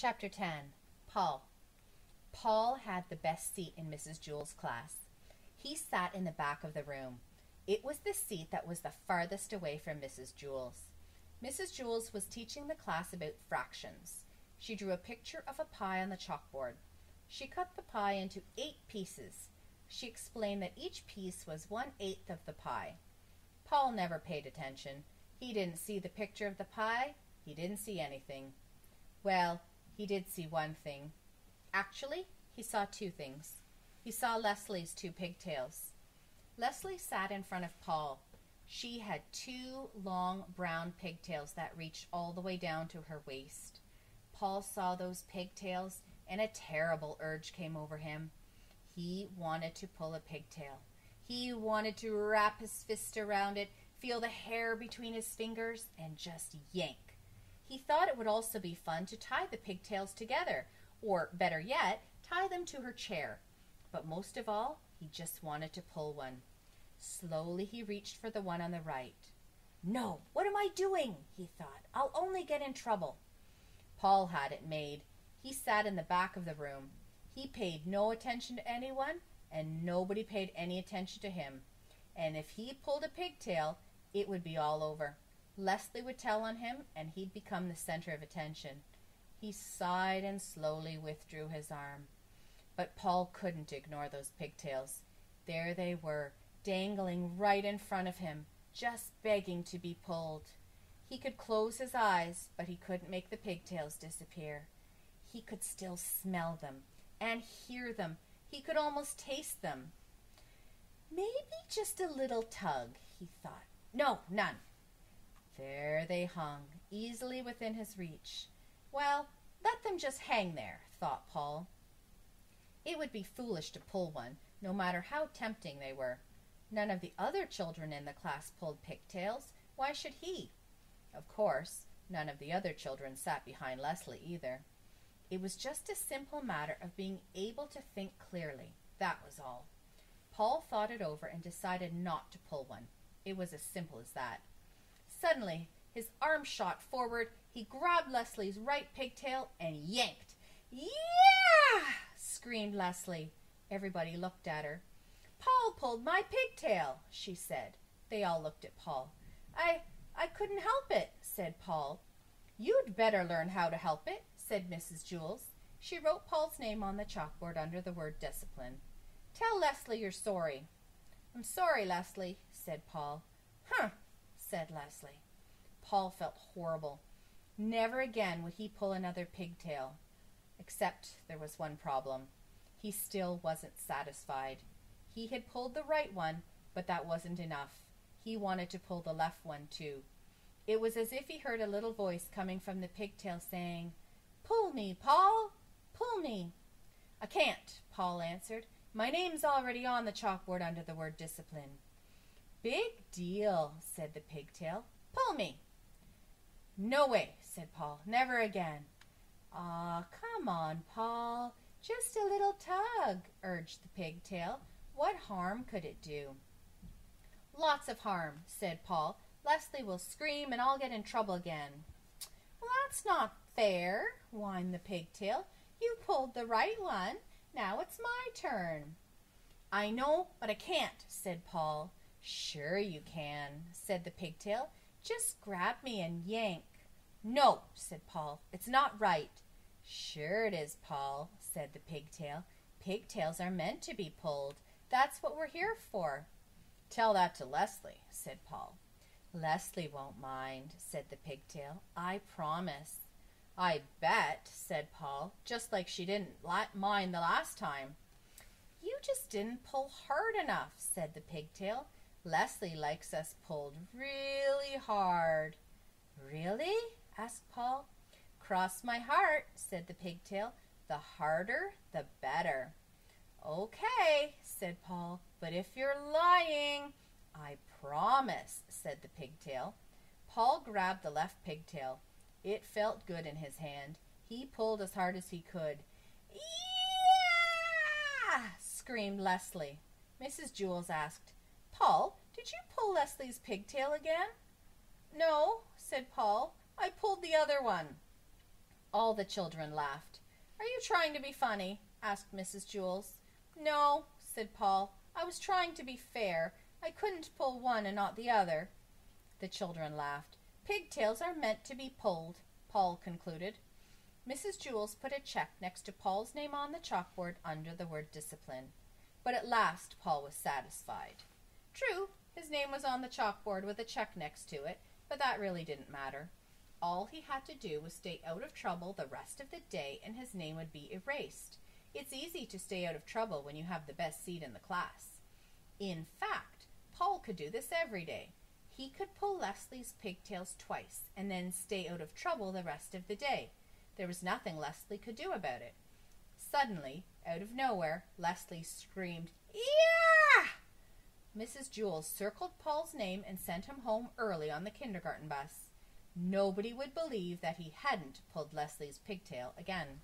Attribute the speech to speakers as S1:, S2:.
S1: Chapter 10. Paul. Paul had the best seat in Mrs. Jewell's class. He sat in the back of the room. It was the seat that was the farthest away from Mrs. Jewell's. Mrs. Jewell's was teaching the class about fractions. She drew a picture of a pie on the chalkboard. She cut the pie into 8 pieces. She explained that each piece was 1/8 of the pie. Paul never paid attention. He didn't see the picture of the pie. He didn't see anything. Well, he did see one thing. Actually, he saw 2 things. He saw Leslie's 2 pigtails. Leslie sat in front of Paul. She had 2 long brown pigtails that reached all the way down to her waist. Paul saw those pigtails, and a terrible urge came over him. He wanted to pull a pigtail. He wanted to wrap his fist around it, feel the hair between his fingers, and just yank. He thought it would also be fun to tie the pigtails together, or better yet, tie them to her chair. But most of all, he just wanted to pull one. Slowly he reached for the one on the right. "No, what am I doing?" he thought. "I'll only get in trouble." Paul had it made. He sat in the back of the room. He paid no attention to anyone, and nobody paid any attention to him. And if he pulled a pigtail, it would be all over. Leslie would tell on him, and he'd become the center of attention. He sighed and slowly withdrew his arm. But Paul couldn't ignore those pigtails. There they were, dangling right in front of him, just begging to be pulled. He could close his eyes, but he couldn't make the pigtails disappear. He could still smell them and hear them. He could almost taste them. Maybe just a little tug, he thought. No, none. There they hung, easily within his reach. Well, let them just hang there, thought Paul. It would be foolish to pull one, no matter how tempting they were. None of the other children in the class pulled pigtails. Why should he? Of course, none of the other children sat behind Leslie either. It was just a simple matter of being able to think clearly. That was all. Paul thought it over and decided not to pull one. It was as simple as that. Suddenly, his arm shot forward. He grabbed Leslie's right pigtail and yanked. "Yeah!" screamed Leslie. Everybody looked at her. "Paul pulled my pigtail," she said. They all looked at Paul. I couldn't help it," said Paul. "You'd better learn how to help it," said Mrs. Jewell. She wrote Paul's name on the chalkboard under the word discipline. "Tell Leslie you're sorry." "I'm sorry, Leslie," said Paul. "Huh," said Leslie. Paul felt horrible. Never again would he pull another pigtail. Except there was one problem. He still wasn't satisfied. He had pulled the right one, but that wasn't enough. He wanted to pull the left one too. It was as if he heard a little voice coming from the pigtail saying, "Pull me, Paul, pull me." "I can't," Paul answered. "My name's already on the chalkboard under the word discipline." "Big deal," said the pigtail. "Pull me." "No way," said Paul. "Never again." "Aw, come on, Paul. Just a little tug," urged the pigtail. "What harm could it do?" "Lots of harm," said Paul. "Leslie will scream and I'll get in trouble again." "Well, that's not fair," whined the pigtail. "You pulled the right one. Now it's my turn." "I know, but I can't," said Paul. "Sure you can," said the pigtail. "Just grab me and yank." "No," said Paul. "It's not right." "Sure it is, Paul," said the pigtail. "Pigtails are meant to be pulled. That's what we're here for." "Tell that to Leslie," said Paul. "Leslie won't mind," said the pigtail. "I promise." "I bet," said Paul, "just like she didn't mind the last time." "You just didn't pull hard enough," said the pigtail. "Leslie likes us pulled really hard." "Really?" asked Paul. "Cross my heart," said the pigtail. "The harder, the better." "Okay," said Paul, "but if you're lying—" "I promise," said the pigtail. Paul grabbed the left pigtail. It felt good in his hand. He pulled as hard as he could. "Yeah!" screamed Leslie. Mrs. Jewell asked, "Paul, did you pull Leslie's pigtail again?" "No," said Paul. "I pulled the other one." All the children laughed. "Are you trying to be funny?" asked Mrs. Jewls. "No," said Paul. "I was trying to be fair. I couldn't pull one and not the other." The children laughed. "Pigtails are meant to be pulled," Paul concluded. Mrs. Jewls put a check next to Paul's name on the chalkboard under the word discipline. But at last Paul was satisfied. True, his name was on the chalkboard with a check next to it, but that really didn't matter. All he had to do was stay out of trouble the rest of the day and his name would be erased. It's easy to stay out of trouble when you have the best seat in the class. In fact, Paul could do this every day. He could pull Leslie's pigtails twice and then stay out of trouble the rest of the day. There was nothing Leslie could do about it. Suddenly, out of nowhere, Leslie screamed, "Yeah!" Mrs. Jewls circled Paul's name and sent him home early on the kindergarten bus. Nobody would believe that he hadn't pulled Leslie's pigtail again.